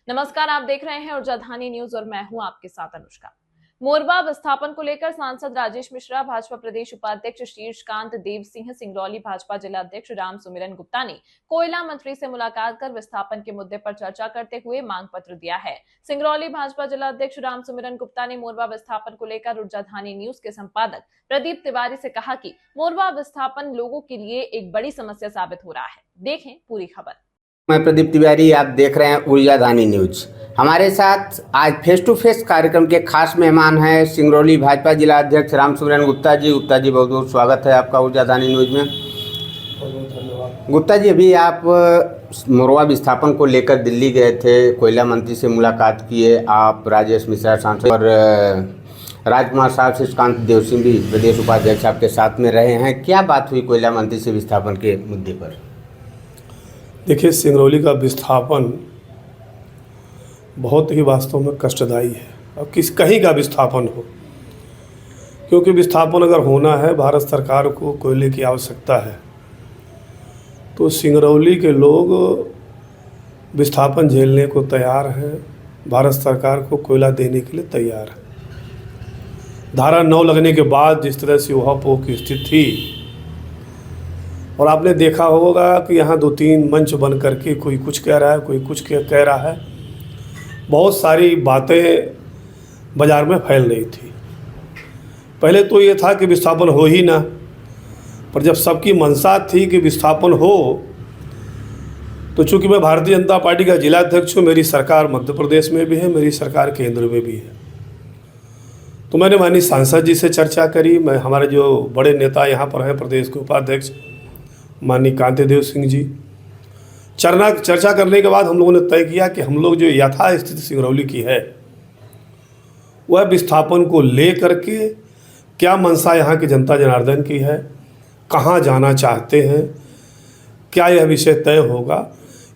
नमस्कार, आप देख रहे हैं ऊर्जाधानी न्यूज और मैं हूं आपके साथ अनुष्का। मोरवा विस्थापन को लेकर सांसद राजेश मिश्रा, भाजपा प्रदेश उपाध्यक्ष शीर्षकांत देव सिंह, सिंगरौली भाजपा जिला अध्यक्ष राम सुमिरन गुप्ता ने कोयला मंत्री से मुलाकात कर विस्थापन के मुद्दे पर चर्चा करते हुए मांग पत्र दिया है। सिंगरौली भाजपा जिला अध्यक्ष राम सुमिरन गुप्ता ने मोरवा विस्थापन को लेकर ऊर्जाधानी न्यूज के संपादक प्रदीप तिवारी से कहा कि मोरवा विस्थापन लोगों के लिए एक बड़ी समस्या साबित हो रहा है। देखें पूरी खबर। मैं प्रदीप तिवारी, आप देख रहे हैं ऊर्जाधानी न्यूज। हमारे साथ आज फेस टू फेस कार्यक्रम के खास मेहमान हैं सिंगरौली भाजपा जिला अध्यक्ष राम सुमिरन गुप्ता जी। गुप्ता जी, बहुत बहुत स्वागत है आपका ऊर्जाधानी न्यूज में। बहुत धन्यवाद। गुप्ता जी, अभी आप मोरवा विस्थापन को लेकर दिल्ली गए थे, कोयला मंत्री से मुलाकात किए। आप राजेश मिश्रा सांसद और राजकुमार साहब शीर्षकांत देव सिंह भी प्रदेश उपाध्यक्ष आपके साथ में रहे हैं। क्या बात हुई कोयला मंत्री से विस्थापन के मुद्दे पर? देखिए, सिंगरौली का विस्थापन बहुत ही वास्तव में कष्टदायी है। अब कहीं का विस्थापन हो, क्योंकि विस्थापन अगर होना है, भारत सरकार को कोयले की आवश्यकता है, तो सिंगरौली के लोग विस्थापन झेलने को तैयार हैं। भारत सरकार को कोयला देने के लिए तैयार है। धारा 9 लगने के बाद जिस तरह से ऊहापोह की स्थिति थी, और आपने देखा होगा कि यहाँ 2-3 मंच बन करके कोई कुछ कह रहा है, कोई कुछ कह रहा है। बहुत सारी बातें बाज़ार में फैल रही थी। पहले तो ये था कि विस्थापन हो ही ना, पर जब सबकी मंशा थी कि विस्थापन हो, तो चूँकि मैं भारतीय जनता पार्टी का जिला अध्यक्ष हूँ, मेरी सरकार मध्य प्रदेश में भी है, मेरी सरकार केंद्र में भी है, तो मैंने माननीय सांसद जी से चर्चा करी। मैं हमारे जो बड़े नेता यहाँ पर हैं, प्रदेश के उपाध्यक्ष माननीय कांतिदेव सिंह जी, चर्चा करने के बाद हम लोगों ने तय किया कि हम लोग जो यथास्थिति सिंगरौली की है, वह विस्थापन को ले करके क्या मंशा यहाँ की जनता जनार्दन की है, कहाँ जाना चाहते हैं, क्या यह विषय तय होगा,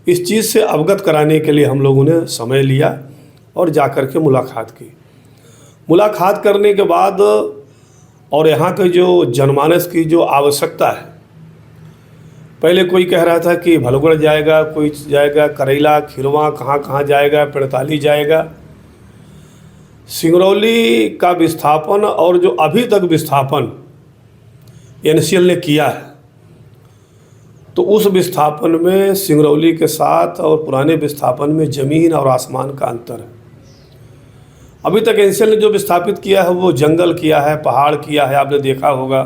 इस चीज़ से अवगत कराने के लिए हम लोगों ने समय लिया और जा कर के मुलाकात की। मुलाकात करने के बाद और यहाँ के जो जनमानस की जो आवश्यकता है, पहले कोई कह रहा था कि भलगुड़ जाएगा, कोई जाएगा करेला, खिरवा, कहाँ जाएगा, पेड़ताली जाएगा। सिंगरौली का विस्थापन और जो अभी तक विस्थापन एनसीएल ने किया है, तो उस विस्थापन में सिंगरौली के साथ और पुराने विस्थापन में ज़मीन और आसमान का अंतर है। अभी तक एनसीएल ने जो विस्थापित किया है वो जंगल किया है, पहाड़ किया है, आपने देखा होगा,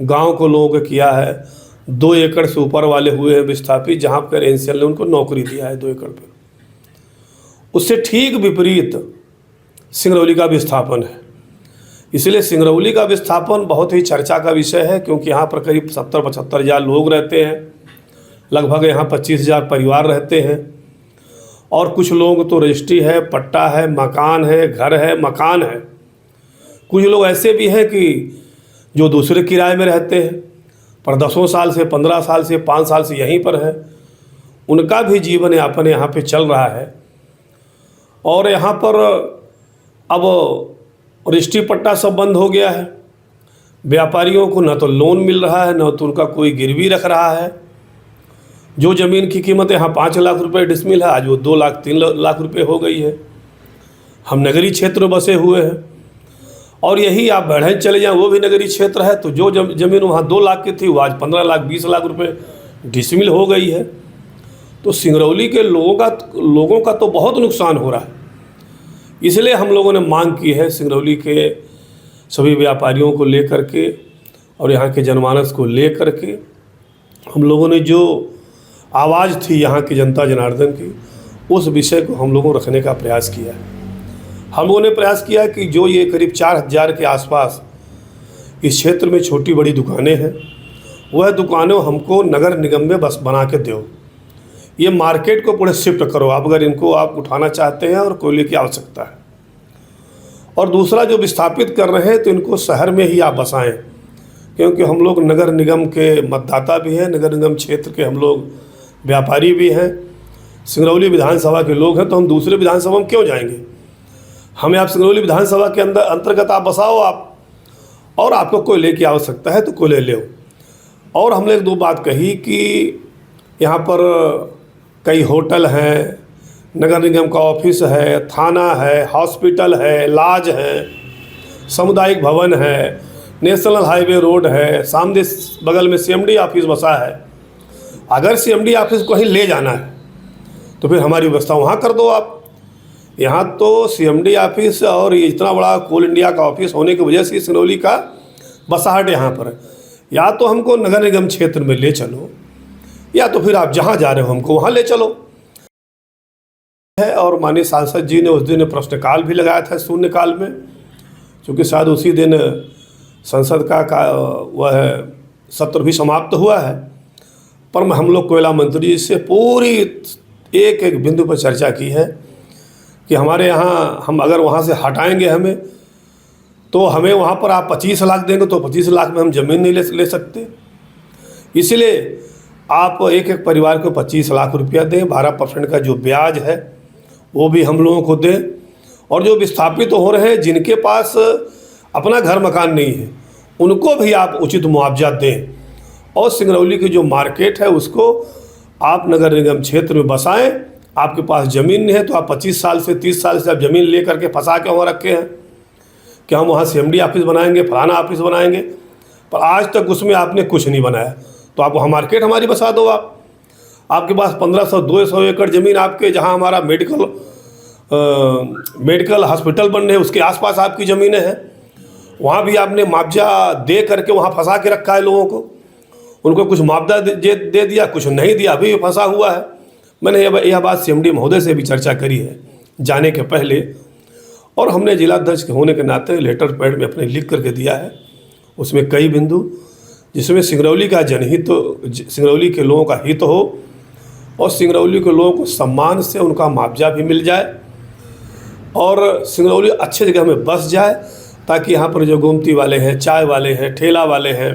गांव को लोगों को किया है। 2 एकड़ से ऊपर वाले हुए हैं विस्थापित, जहाँ पर एनसीएल ने उनको नौकरी दिया है 2 एकड़ पर। उससे ठीक विपरीत सिंगरौली का विस्थापन है। इसलिए सिंगरौली का विस्थापन बहुत ही चर्चा का विषय है, क्योंकि यहाँ पर करीब 70-75 हज़ार लोग रहते हैं, लगभग यहाँ 25 हज़ार परिवार रहते हैं, और कुछ लोग तो रजिस्ट्री है, पट्टा है, मकान है, घर है, मकान है। कुछ लोग ऐसे भी हैं कि जो दूसरे किराए में रहते हैं, पर 10 साल से, 15 साल से, 5 साल से यहीं पर है। उनका भी जीवन यापन यहाँ पे चल रहा है। और यहाँ पर अब रजिस्ट्री पट्टा सब बंद हो गया है। व्यापारियों को न तो लोन मिल रहा है, न तो उनका कोई गिरवी रख रहा है। जो ज़मीन की कीमत यहाँ 5 लाख रुपए डिसमिल है, आज वो 2 लाख 3 लाख रुपए हो गई है। हम नगरीय क्षेत्र में बसे हुए हैं, और यही आप बढ़े चले जाएं, वो भी नगरीय क्षेत्र है, तो जो ज़मीन वहाँ 2 लाख की थी, वो आज 15 लाख 20 लाख रुपए डिसमिल हो गई है। तो सिंगरौली के लोगों का तो बहुत नुकसान हो रहा है। इसलिए हम लोगों ने मांग की है सिंगरौली के सभी व्यापारियों को लेकर के और यहाँ के जनमानस को लेकर के, हम लोगों ने जो आवाज़ थी यहाँ की जनता जनार्दन की, उस विषय को हम लोगों रखने का प्रयास किया है। हम लोगों ने प्रयास किया कि जो ये करीब 4000 के आसपास इस क्षेत्र में छोटी बड़ी दुकानें हैं, वह दुकानें हमको नगर निगम में बस बना के दो। ये मार्केट को पूरे शिफ्ट करो आप, अगर इनको आप उठाना चाहते हैं और कोयले की आवश्यकता है। और दूसरा, जो विस्थापित कर रहे हैं तो इनको शहर में ही आप बसाएं, क्योंकि हम लोग नगर निगम के मतदाता भी हैं, नगर निगम क्षेत्र के हम लोग व्यापारी भी हैं, सिंगरौली विधानसभा के लोग हैं, तो हम दूसरे विधानसभा में क्यों जाएंगे। हमें आप सिंगरौली विधानसभा के अंतर्गत आप बसाओ आप, और आपको कोयले की आवश्यकता है तो कोयले ले। और हमने 2 बात कही कि यहाँ पर कई होटल हैं, नगर निगम का ऑफिस है, थाना है, हॉस्पिटल है, लॉज है, सामुदायिक भवन है, नेशनल हाईवे रोड है, सामने बगल में सीएमडी ऑफिस बसा है। अगर सीएमडी ऑफिस को ही ले जाना है तो फिर हमारी व्यवस्था वहाँ कर दो आप। यहाँ तो सीएमडी ऑफिस और ये इतना बड़ा कोल इंडिया का ऑफिस होने की वजह से सिंगरौली का बसाहट यहाँ पर है। या तो हमको नगर निगम क्षेत्र में ले चलो, या तो फिर आप जहाँ जा रहे हो हमको वहाँ ले चलो है। और माननीय सांसद जी ने उस दिन प्रश्नकाल भी लगाया था शून्यकाल में, क्योंकि शायद उसी दिन संसद का वह सत्र भी समाप्त हुआ है। पर हम लोग कोयला मंत्री जी से पूरी एक एक बिंदु पर चर्चा की है कि हमारे यहाँ हम अगर वहाँ से हटाएंगे हमें, तो हमें वहाँ पर आप 25 लाख देंगे तो 25 लाख में हम ज़मीन नहीं ले सकते। इसलिए आप एक एक परिवार को 25 लाख रुपया दें, 12% का जो ब्याज है वो भी हम लोगों को दें। और जो विस्थापित हो रहे हैं, जिनके पास अपना घर मकान नहीं है, उनको भी आप उचित मुआवजा दें। और सिंगरौली की जो मार्केट है उसको आप नगर निगम क्षेत्र में बसाएं। आपके पास ज़मीन नहीं है तो आप 25 साल से 30 साल से आप ज़मीन ले करके फंसा के वहाँ रखे हैं कि हम वहाँ सीएमडी ऑफिस बनाएंगे, फलाना ऑफिस बनाएंगे, पर आज तक उसमें आपने कुछ नहीं बनाया। तो आप वहाँ मार्केट हमारी बसा दो। आपके पास 1500-200 एकड़ ज़मीन आपके, जहाँ हमारा मेडिकल हॉस्पिटल बन रहे हैं उसके आसपास आपकी ज़मीनें हैं, वहाँ भी आपने मुआवजा दे करके वहाँ फंसा के रखा है लोगों को। उनको कुछ मुआवजा दे दिया, कुछ नहीं दिया, अभी फंसा हुआ है। मैंने यह बात सीएमडी महोदय से भी चर्चा करी है जाने के पहले, और हमने जिलाध्यक्ष होने के नाते लेटर पैड में अपने लिख करके दिया है। उसमें कई बिंदु जिसमें सिंगरौली का जनहित, सिंगरौली के लोगों का हित हो और सिंगरौली के लोगों को सम्मान से उनका मुआवजा भी मिल जाए और सिंगरौली अच्छे जगह में बस जाए, ताकि यहाँ पर जो गोमती वाले हैं, चाय वाले हैं, ठेला वाले हैं,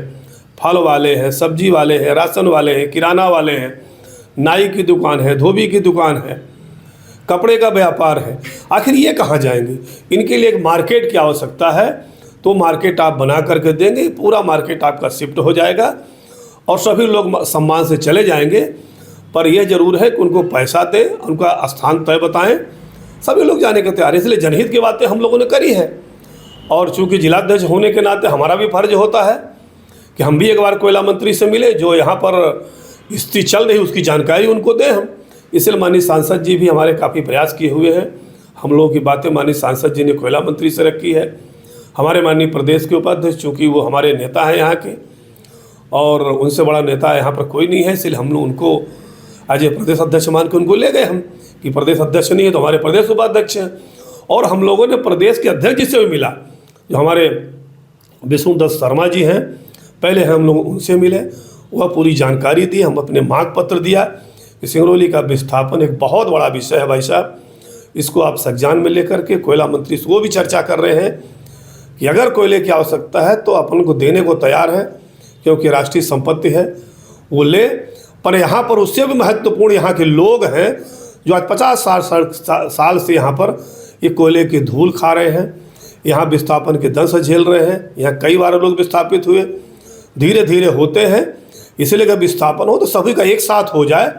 फल वाले हैं, सब्जी वाले हैं, राशन वाले हैं, किराना वाले हैं, नाई की दुकान है, धोबी की दुकान है, कपड़े का व्यापार है, आखिर ये कहाँ जाएंगे? इनके लिए एक मार्केट की आवश्यकता है। तो मार्केट आप बना करके देंगे, पूरा मार्केट आपका शिफ्ट हो जाएगा और सभी लोग सम्मान से चले जाएंगे। पर यह जरूर है कि उनको पैसा दें, उनका स्थान तय बताएं, सभी लोग जाने के तैयार। इसलिए जनहित की बातें हम लोगों ने करी है। और चूँकि जिलाध्यक्ष होने के नाते हमारा भी फर्ज होता है कि हम भी एक बार कोयला मंत्री से मिले, जो यहाँ पर स्थिति चल रही उसकी जानकारी उनको दें हम। इसलिए माननीय सांसद जी भी हमारे काफ़ी प्रयास किए हुए हैं। हम लोगों की बातें माननीय सांसद जी ने कोयला मंत्री से रखी है। हमारे माननीय प्रदेश के उपाध्यक्ष, चूँकि वो हमारे नेता हैं यहाँ के और उनसे बड़ा नेता यहाँ पर कोई नहीं है, इसलिए हम लोग उनको आज प्रदेश अध्यक्ष मान के उनको ले गए हम कि प्रदेश अध्यक्ष नहीं है तो हमारे प्रदेश उपाध्यक्ष हैं। और हम लोगों ने प्रदेश के अध्यक्ष जी से भी मिला, जो हमारे विष्णुदत्त शर्मा जी हैं, पहले हम लोग उनसे मिले, वह पूरी जानकारी दी। हम अपने मांग पत्र दिया कि सिंगरौली का विस्थापन एक बहुत बड़ा विषय है भाई साहब, इसको आप संज्ञान में लेकर के कोयला मंत्री से वो भी चर्चा कर रहे हैं कि अगर कोयले की आवश्यकता है तो अपन को देने को तैयार है, क्योंकि राष्ट्रीय संपत्ति है, वो ले। पर यहाँ पर उससे भी महत्वपूर्ण यहाँ के लोग हैं जो आज 50 साल से यहाँ पर ये कोयले की धूल खा रहे हैं, यहाँ विस्थापन के दंश झेल रहे हैं। यहाँ कई बार लोग विस्थापित हुए, धीरे धीरे होते हैं। इसलिए अगर विस्थापन हो तो सभी का एक साथ हो जाए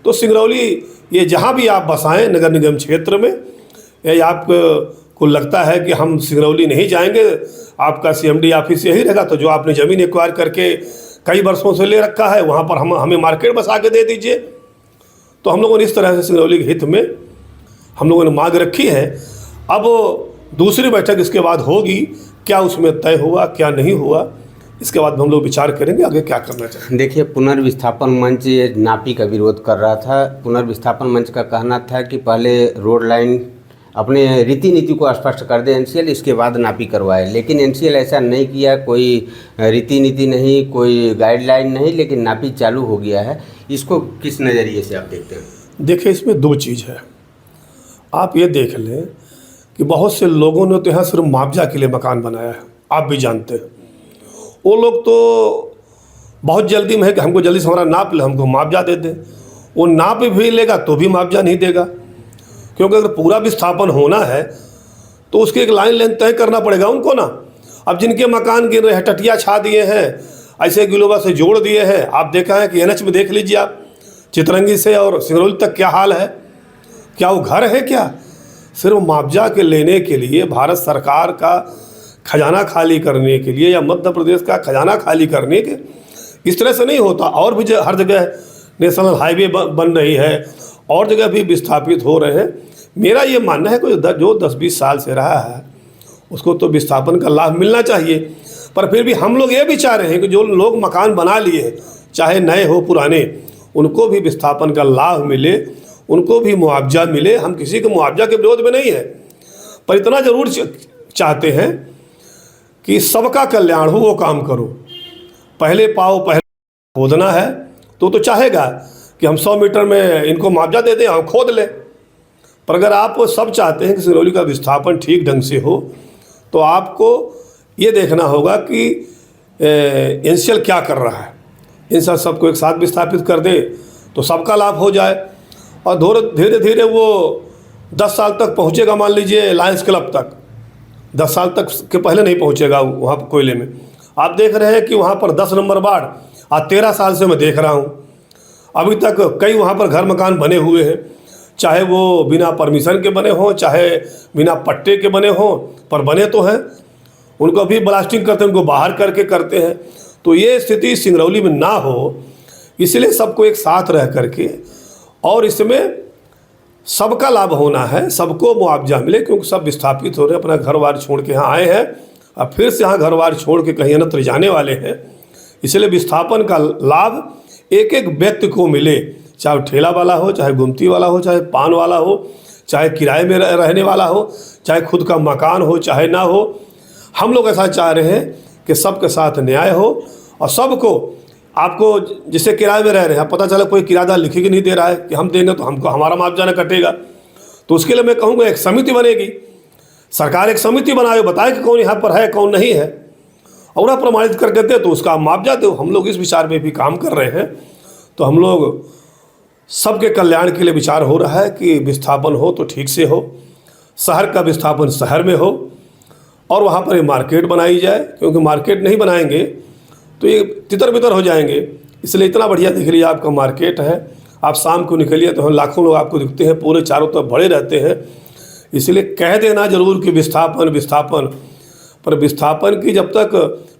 तो सिंगरौली ये जहाँ भी आप बसाएं नगर निगम क्षेत्र में, या आपको लगता है कि हम सिंगरौली नहीं जाएंगे, आपका सीएमडी ऑफिस यही रहेगा, तो जो आपने ज़मीन एक्वायर करके कई वर्षों से ले रखा है वहाँ पर हमें मार्केट बसा के दे दीजिए। तो हम लोगों ने इस तरह से सिंगरौली के हित में हम लोगों ने मांग रखी है। अब दूसरी बैठक इसके बाद होगी, क्या उसमें तय हुआ क्या नहीं हुआ, इसके बाद हम लोग विचार करेंगे आगे क्या करना चाहिए। देखिए, पुनर्विस्थापन मंच ये नापी का विरोध कर रहा था। पुनर्विस्थापन मंच का कहना था कि पहले रोड लाइन अपने रीति नीति को स्पष्ट कर दे एनसीएल, इसके बाद नापी करवाए, लेकिन एनसीएल ऐसा नहीं किया। कोई रीति नीति नहीं, कोई गाइडलाइन नहीं, लेकिन नापी चालू हो गया है। इसको किस नज़रिए से आप देखते हैं? देखिए, इसमें दो चीज़ है। आप ये देख लें कि बहुत से लोगों ने तो यहाँ सिर्फ मुआवजा के लिए मकान बनाया है, आप भी जानते हैं। वो लोग तो बहुत जल्दी में है कि हमको जल्दी से हमारा नाप ले, हमको मुआवजा दे दें। वो नाप भी लेगा तो भी मुआवजा नहीं देगा, क्योंकि अगर पूरा विस्थापन होना है तो उसकी एक लाइन लेंथ तय करना पड़ेगा उनको ना। अब जिनके मकान गिर रहे हैं, टटिया छा दिए हैं, ऐसे गिलोबा से जोड़ दिए हैं, आप देखा है कि एनएच में देख लीजिए आप, चितरंगी से और सिंगरौली तक क्या हाल है, क्या वो घर है क्या? सिर्फ मुआवजा के लेने के लिए, भारत सरकार का खजाना खाली करने के लिए या मध्य प्रदेश का खजाना खाली करने के, इस तरह से नहीं होता। और भी हर जगह नेशनल हाईवे बन रही है और जगह भी विस्थापित हो रहे हैं। मेरा ये मानना है कि जो 10-20 साल से रहा है उसको तो विस्थापन का लाभ मिलना चाहिए। पर फिर भी हम लोग ये भी चाह रहे हैं कि जो लोग मकान बना लिए, चाहे नए हो पुराने, उनको भी विस्थापन का लाभ मिले, उनको भी मुआवजा मिले। हम किसी के मुआवजा के विरोध में नहीं है, पर इतना ज़रूर चाहते हैं कि सबका कल्याण हो, वो काम करो। पहले पाओ पहले खोदना है तो चाहेगा कि हम 100 मीटर में इनको मुआवजा दे दें, हम खोद लें। पर अगर आप सब चाहते हैं कि सिंगरौली का विस्थापन ठीक ढंग से हो, तो आपको ये देखना होगा कि एनसीएल क्या कर रहा है। इन सबको एक साथ विस्थापित कर दे तो सबका लाभ हो जाए, और धीरे धीरे वो 10 साल तक पहुँचेगा। मान लीजिए लायंस क्लब तक 10 साल तक के पहले नहीं पहुँचेगा वहाँ पर कोयले में। आप देख रहे हैं कि वहाँ पर 10 नंबर वार्ड आज 13 साल से मैं देख रहा हूँ, अभी तक कई वहाँ पर घर मकान बने हुए हैं, चाहे वो बिना परमिशन के बने हों, चाहे बिना पट्टे के बने हों, पर बने तो हैं। उनको भी ब्लास्टिंग करते हैं, उनको बाहर करके करते हैं। तो ये स्थिति सिंगरौली में ना हो, इसलिए सबको एक साथ रह करके, और इसमें सबका लाभ होना है, सबको मुआवजा मिले, क्योंकि सब विस्थापित हो रहे हैं, अपना घर बार छोड़ के यहाँ आए हैं, अब फिर से यहाँ घर बार छोड़ के कहीं अन्यत्र जाने वाले हैं। इसलिए विस्थापन का लाभ एक एक व्यक्ति को मिले, चाहे वो ठेला वाला हो, चाहे गुमती वाला हो, चाहे पान वाला हो, चाहे किराए में रहने वाला हो, चाहे खुद का मकान हो, चाहे ना हो। हम लोग ऐसा चाह रहे हैं कि सबके साथ न्याय हो, और सबको, आपको जिससे किराए में रह रहे हैं, पता चला कोई किराएदार लिखी के नहीं दे रहा है कि हम देंगे तो हमको हमारा मुआवजा न कटेगा, तो उसके लिए मैं कहूँगा एक समिति बनेगी, सरकार एक समिति बनाए, बताए कि कौन यहाँ पर है कौन नहीं है, और वह प्रमाणित करके दे तो उसका मुआवजा दो। हम लोग इस विचार में भी काम कर रहे हैं। तो हम लोग सबके कल्याण के लिए विचार हो रहा है कि विस्थापन हो तो ठीक से हो, शहर का विस्थापन शहर में हो, और वहाँ पर एक मार्केट बनाई जाए, क्योंकि मार्केट नहीं बनाएंगे तो ये तितर बितर हो जाएंगे। इसलिए इतना बढ़िया दिख लिया आपका मार्केट है, आप शाम को निकलिए तो लाखों लोग आपको दिखते हैं, पूरे चारों तरफ बड़े रहते हैं। इसलिए कह देना जरूर कि विस्थापन विस्थापन, पर विस्थापन की जब तक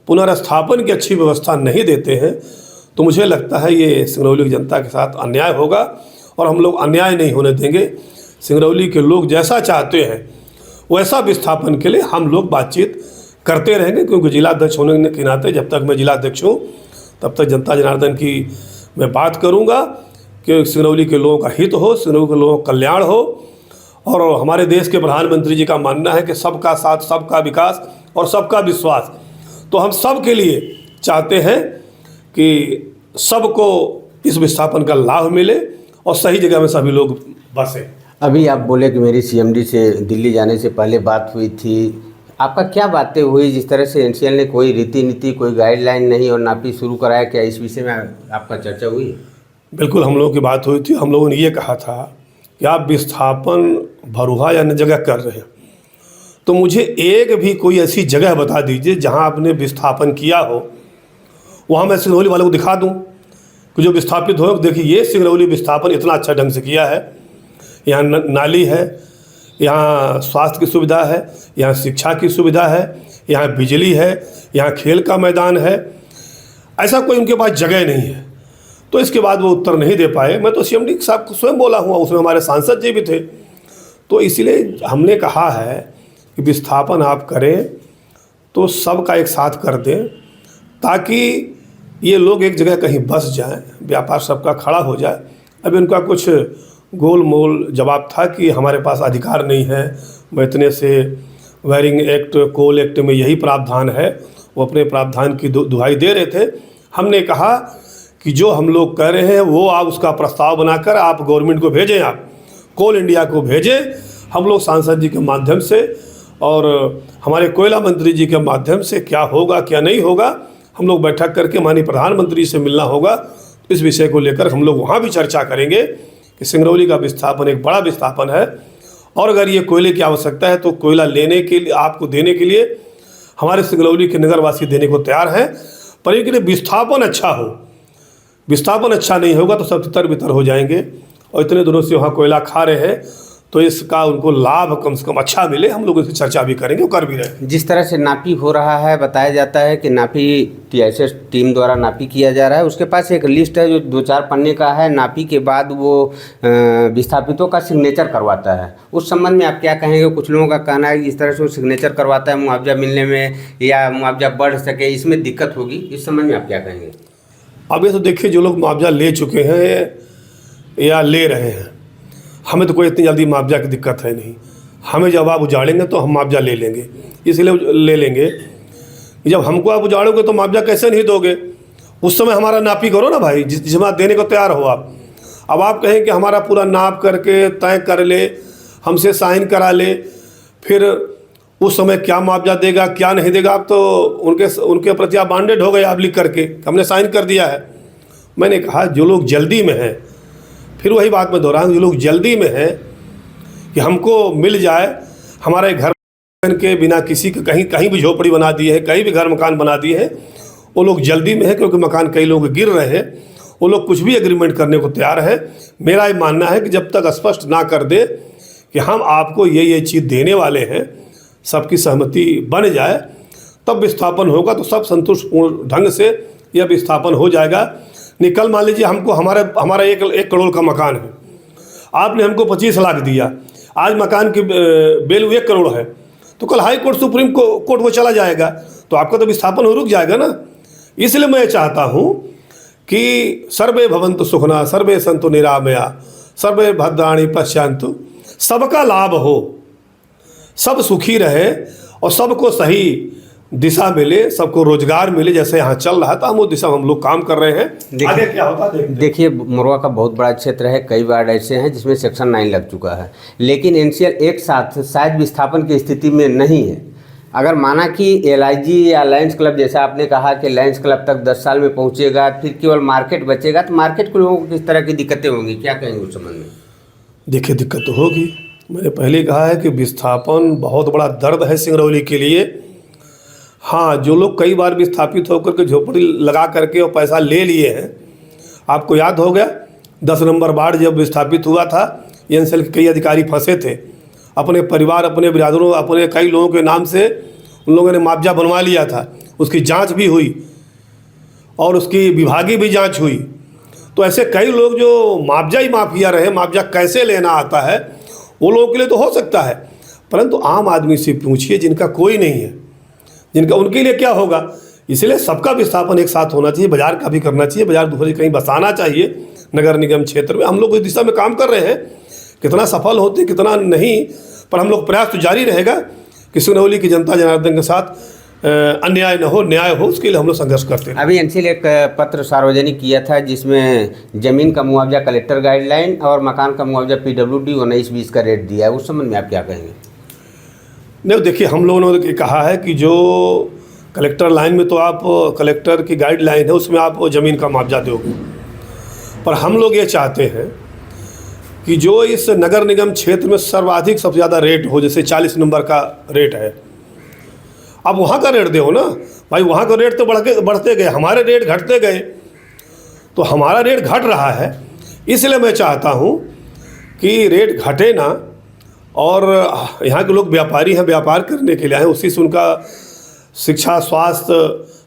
पुनर्स्थापन की अच्छी व्यवस्था नहीं देते हैं तो मुझे लगता है ये सिंगरौली की जनता के साथ अन्याय होगा, और हम लोग अन्याय नहीं होने देंगे। सिंगरौली के लोग जैसा चाहते हैं वैसा विस्थापन के लिए हम लोग बातचीत करते रहेंगे, क्योंकि जिलाध्यक्ष होने के नाते जब तक मैं जिलाध्यक्ष हूँ तब तक जनता जनार्दन की मैं बात करूँगा कि सिंगरौली के लोगों का हित हो, सिंगरौली के लोगों का कल्याण हो। और हमारे देश के प्रधानमंत्री जी का मानना है कि सबका साथ, सबका विकास और सबका विश्वास। तो हम सब के लिए चाहते हैं कि सबको इस विस्थापन का लाभ मिले और सही जगह में सभी लोग बसें। अभी आप बोले कि मेरी सीएमडी से दिल्ली जाने से पहले बात हुई थी, आपका क्या बातें हुई? जिस तरह से एनसीएल ने कोई रीति नीति, कोई गाइडलाइन नहीं और नापी शुरू कराया, क्या इस विषय में आपका चर्चा हुई? बिल्कुल, हम लोगों की बात हुई थी। हम लोगों ने ये कहा था कि आप विस्थापन भरुहा या अन्य जगह कर रहे हैं, तो मुझे एक भी कोई ऐसी जगह बता दीजिए जहां आपने विस्थापन किया हो, वहां मैं सिंगरौली वालों को दिखा दूं कि जो विस्थापित हो, देखिए ये सिंगरौली विस्थापन इतना अच्छा ढंग से किया है, यहाँ नाली है, यहाँ स्वास्थ्य की सुविधा है, यहाँ शिक्षा की सुविधा है, यहाँ बिजली है, यहाँ खेल का मैदान है। ऐसा कोई उनके पास जगह नहीं है। तो इसके बाद वो उत्तर नहीं दे पाए। मैं तो सीएमडी साहब को स्वयं बोला हूँ, उसमें हमारे सांसद जी भी थे। तो इसलिए हमने कहा है कि विस्थापन आप करें तो सबका एक साथ कर दें, ताकि ये लोग एक जगह कहीं बस जाएं, व्यापार सबका खड़ा हो जाए। अब इनका कुछ गोल मोल जवाब था कि हमारे पास अधिकार नहीं है, मैं इतने से वायरिंग एक्ट, कोल एक्ट में यही प्रावधान है। वो अपने प्रावधान की दुहाई दे रहे थे। हमने कहा कि जो हम लोग कह रहे हैं वो आप उसका प्रस्ताव बनाकर आप गवर्नमेंट को भेजें, आप कोल इंडिया को भेजें। हम लोग सांसद जी के माध्यम से और हमारे कोयला मंत्री जी के माध्यम से क्या होगा क्या नहीं होगा, हम लोग बैठक करके माननीय प्रधानमंत्री से मिलना होगा। इस विषय को लेकर हम लोग वहाँ भी चर्चा करेंगे कि सिंगरौली का विस्थापन एक बड़ा विस्थापन है, और अगर ये कोयले की आवश्यकता है तो कोयला लेने के लिए, आपको देने के लिए हमारे सिंगरौली के नगरवासी देने को तैयार हैं। पर लेकिन विस्थापन अच्छा हो, विस्थापन अच्छा नहीं होगा तो सब तितर बितर हो जाएंगे। और इतने दिनों से वहाँ कोयला खा रहे हैं तो इसका उनको लाभ कम से कम अच्छा मिले, हम लोग इसकी चर्चा भी करेंगे और कर भी रहे हैं। जिस तरह से नापी हो रहा है, बताया जाता है कि नापी टीआईएसएस टीम द्वारा नापी किया जा रहा है, उसके पास एक लिस्ट है जो 2-4 पन्ने का है। नापी के बाद वो विस्थापितों का सिग्नेचर करवाता है। उस संबंध में आप क्या कहेंगे? कुछ लोगों का कहना है कि इस तरह से वो सिग्नेचर करवाता है मुआवजा मिलने में या मुआवजा बढ़ सके, इसमें दिक्कत होगी। इस संबंध में आप क्या कहेंगे? अब ये तो देखिए, जो लोग मुआवजा ले चुके हैं या ले रहे हैं, हमें तो कोई इतनी जल्दी मुआवजा की दिक्कत है नहीं। हमें जब आप उजाड़ेंगे तो हम मुआवजा ले लेंगे, इसलिए ले लेंगे। जब हमको आप उजाड़ोगे तो मुआवजा कैसे नहीं दोगे? उस समय हमारा नापी करो ना भाई, जिसमें आप देने को तैयार हो आप। अब आप कहें कि हमारा पूरा नाप करके तय कर ले, हमसे साइन करा ले, फिर उस समय क्या मुआवजा देगा क्या नहीं देगा, आप तो उनके प्रति आप बाउंडेड हो गए। आप लिख करके हमने साइन कर दिया है। मैंने कहा जो लोग जल्दी में हैं, फिर वही बात मैं दोहराऊँ, जो लोग जल्दी में हैं कि हमको मिल जाए, हमारे घर के बिना किसी के कहीं भी झोपड़ी बना दी है, कहीं भी घर मकान बना दिए हैं, वो लोग जल्दी में है क्योंकि मकान कई लोग गिर रहे हैं। वो लोग कुछ भी एग्रीमेंट करने को तैयार है। मेरा ये मानना है कि जब तक स्पष्ट ना कर दे कि हम आपको ये चीज़ देने वाले हैं, सबकी सहमति बन जाए, तब विस्थापन होगा तो सब संतुष्टपूर्ण ढंग से यह विस्थापन हो जाएगा। निकल मान लीजिए हमको हमारा 1 करोड़ का मकान है, आपने हमको 25 लाख दिया, आज मकान की वैल्यू 1 करोड़ है, तो कल हाई कोर्ट सुप्रीम कोर्ट वो चला जाएगा, तो आपका तो विस्थापन हो रुक जाएगा ना। इसलिए मैं चाहता हूँ कि सर्वे भवन्तु सुखना, सर्वे सन्तु निरामया, सर्वे भद्राणि पश्यन्तु, सबका लाभ हो, सब सुखी रहे और सबको सही दिशा मिले, सबको रोजगार मिले। जैसे यहाँ चल रहा था, हम वो दिशा हम लोग काम कर रहे हैं। आगे क्या होता है देखिए, मोरवा का बहुत बड़ा क्षेत्र है, कई वार्ड ऐसे हैं जिसमें सेक्शन 9 लग चुका है, लेकिन एनसीएल एक साथ शायद विस्थापन की स्थिति में नहीं है। अगर माना कि एलआईजी या लायंस क्लब, जैसा आपने कहा कि लायंस क्लब तक 10 साल में पहुँचेगा, फिर केवल मार्केट बचेगा, तो मार्केट के लोगों को किस तरह की दिक्कतें होंगी, क्या कहेंगे उस संबंध में? देखिए, दिक्कत तो होगी। मैंने पहले कहा है कि विस्थापन बहुत बड़ा दर्द है सिंगरौली के लिए। हाँ, जो लोग कई बार विस्थापित होकर के झोपड़ी लगा करके और पैसा ले लिए हैं, आपको याद हो गया 10 नंबर वार्ड जब विस्थापित हुआ था, एनसीएल के कई अधिकारी फंसे थे। अपने परिवार, अपने बिरादरों, अपने कई लोगों के नाम से उन लोगों ने मुआवजा बनवा लिया था। उसकी जांच भी हुई और उसकी विभागीय भी जांच हुई। तो ऐसे कई लोग जो मुआवजा ही माफिया रहे, मुआवजा कैसे लेना आता है, वो लोगों के लिए तो हो सकता है, परंतु आम आदमी से पूछिए जिनका कोई नहीं है, जिनका, उनके लिए क्या होगा। इसलिए सबका विस्थापन एक साथ होना चाहिए, बाजार का भी करना चाहिए, बाजार दूसरे कहीं बसाना चाहिए नगर निगम क्षेत्र में। हम लोग इस दिशा में काम कर रहे हैं, कितना सफल होते कितना नहीं, पर हम लोग प्रयास तो जारी रहेगा कि सिंगरौली की जनता जनार्दन के साथ अन्याय न हो, न्याय हो, उसके लिए हम लोग संघर्ष करते हैं। अभी एनसीएल एक पत्र सार्वजनिक किया था जिसमें जमीन का मुआवजा कलेक्टर गाइडलाइन और मकान का मुआवजा पीडब्ल्यूडी 19-20 का रेट दिया है। उस संबंध में आप क्या कहेंगे? नहीं, देखिए, हम लोगों ने कहा है कि जो कलेक्टर लाइन में तो आप कलेक्टर की गाइडलाइन है, उसमें आप ज़मीन का मुआवजा दोगे, पर हम लोग ये चाहते हैं कि जो इस नगर निगम क्षेत्र में सर्वाधिक सबसे ज़्यादा रेट हो, जैसे 40 नंबर का रेट है, अब वहाँ का रेट दो ना भाई। वहाँ का रेट तो बढ़ते गए, हमारे रेट घटते गए, तो हमारा रेट घट रहा है। इसलिए मैं चाहता हूँ कि रेट घटे ना, और यहाँ के लोग व्यापारी हैं, व्यापार करने के लिए आए, उसी से उनका शिक्षा, स्वास्थ्य,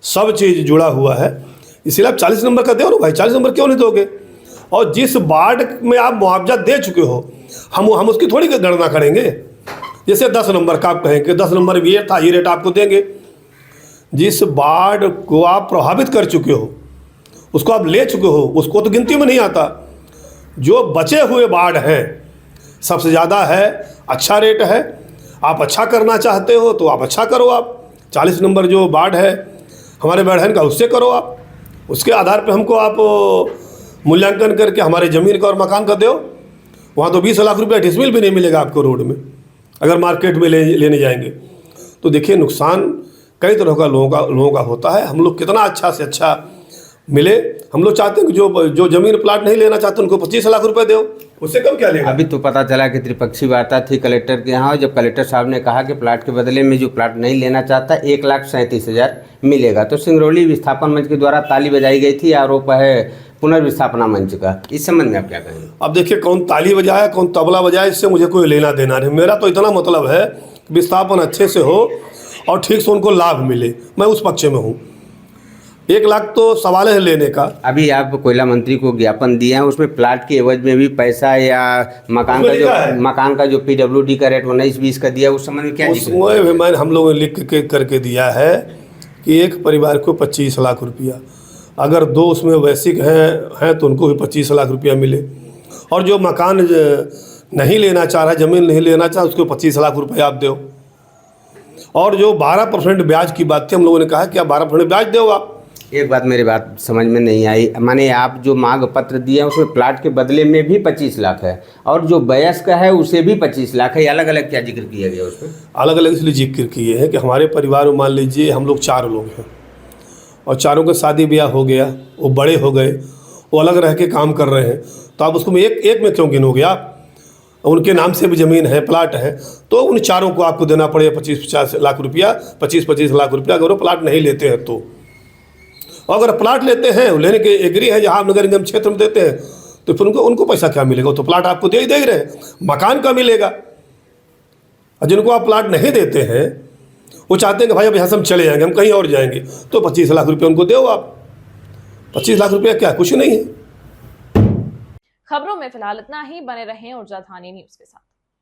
सब चीज़ जुड़ा हुआ है। इसलिए आप 40 नंबर का दो ना भाई, 40 नंबर क्यों नहीं दोगे? और जिस वार्ड में आप मुआवजा दे चुके हो, हम उसकी थोड़ी गणना करेंगे। जैसे 10 नंबर का आप कहेंगे 10 नंबर भी ये था, ये रेट आपको देंगे। जिस वार्ड को आप प्रभावित कर चुके हो, उसको आप ले चुके हो, उसको तो गिनती में नहीं आता। जो बचे हुए वार्ड हैं, सबसे ज़्यादा है, अच्छा रेट है। आप अच्छा करना चाहते हो तो आप अच्छा करो। आप 40 नंबर जो वार्ड है हमारे बढ़न का, उससे करो आप। उसके आधार पर हमको आप मूल्यांकन करके हमारे ज़मीन का और मकान का दो। वहाँ तो 20 लाख रुपया डिसमिल भी नहीं मिलेगा आपको रोड में, अगर मार्केट में लेने जाएंगे। तो देखिए, नुकसान कई तरह का लोगों का होता है। हम लोग कितना अच्छा से अच्छा मिले। हम लोग चाहते हैं कि जो ज़मीन प्लाट नहीं लेना चाहते उनको 25 लाख रुपए दो, उससे कम क्या लेगा। अभी तो पता चला कि त्रिपक्षीय वार्ता थी कलेक्टर के यहाँ, जब कलेक्टर साहब ने कहा कि प्लाट के बदले में जो प्लाट नहीं लेना चाहता 1,37,000 मिलेगा। तो सिंगरौली विस्थापन मंच के द्वारा ताली बजाई गई थी। आरोप है पुनर्विस्थापना मंच का, इस संबंध में आप क्या कहेंगे? अब देखिए, कौन ताली बजाए कौन तबला बजाए, इससे मुझे कोई लेना देना नहीं। मेरा तो इतना मतलब है कि विस्थापन अच्छे से हो और ठीक से उनको लाभ मिले, मैं उस पक्ष में हूँ। 1 लाख तो सवाल है लेने का। अभी आप कोयला मंत्री को ज्ञापन दिए हैं, उसमें प्लाट के एवज में भी पैसा या मकान का जो PWD का रेट 19-20 का दिया, उस समय में क्या उसमें भी मैंने हम लोगों ने लिख के करके दिया है कि एक परिवार को 25 लाख रुपया, अगर 2 उसमें वैश्विक हैं तो उनको भी 25 लाख रुपया मिले, और जो मकान नहीं लेना चाह रहा, ज़मीन नहीं लेना चाह, उसको 25 लाख रुपया आप दो। और जो 12% ब्याज की बात थी, हम लोगों ने कहा कि आप 12% ब्याज दो आप। एक बात मेरी बात समझ में नहीं आई, माने आप जो मांग पत्र दिए हैं उसमें प्लाट के बदले में भी 25 लाख है और जो वयस्क है उसे भी 25 लाख है, अलग अलग क्या जिक्र किया गया उसमें? अलग अलग इसलिए जिक्र किए हैं कि हमारे परिवार में मान लीजिए हम लोग 4 लोग हैं और चारों के शादी ब्याह हो गया, वो बड़े हो गए, वो अलग रह के काम कर रहे हैं, तो आप उसको एक में क्यों गिनोगे आप? उनके नाम से भी ज़मीन है, प्लाट है, तो उन चारों को आपको देना पड़ेगा 25-50 लाख रुपया, 25-25 लाख रुपया, अगर वो प्लाट नहीं लेते हैं तो। अगर प्लाट लेते हैं, लेने के एग्री है, जहाँ नगर निगम क्षेत्र में देते हैं, तो फिर उनको पैसा क्या मिलेगा? तो प्लाट आपको दे ही रहे हैं, मकान का मिलेगा। और जिनको आप प्लाट नहीं देते हैं, वो चाहते हैं कि भाई अब यहाँ से हम चले जाएंगे, हम कहीं और जाएंगे, तो 25 लाख रुपये उनको दो आप। 25 लाख रुपया क्या, कुछ नहीं है। खबरों में फिलहाल इतना ही। बने रहें ऊर्जा धानी न्यूज के साथ।